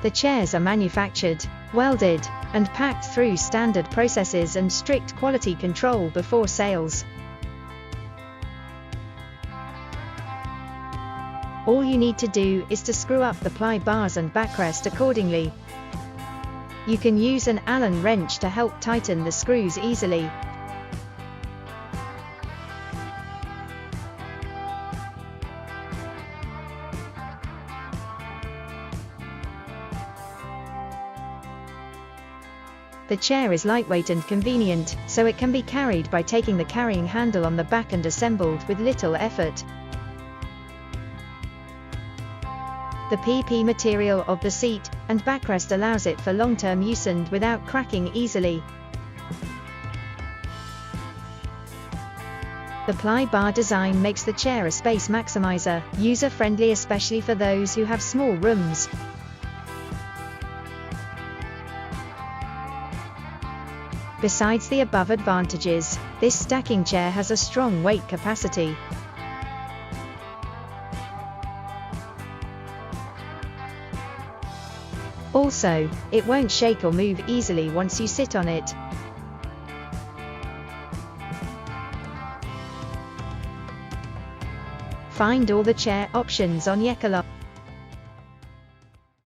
The chairs are manufactured, welded, and packed through standard processes and strict quality control before sales. All you need to do is to screw up the ply bars and backrest accordingly. You can use an Allen wrench to help tighten the screws easily. The chair is lightweight and convenient, so it can be carried by taking the carrying handle on the back and assembled with little effort. The PP material of the seat and backrest allows it for long-term use and without cracking easily. The ply bar design makes the chair a space maximizer, user-friendly especially for those who have small rooms. Besides the above advantages, this stacking chair has a strong weight capacity. Also, it won't shake or move easily once you sit on it. Find all the chair options on Yekalon.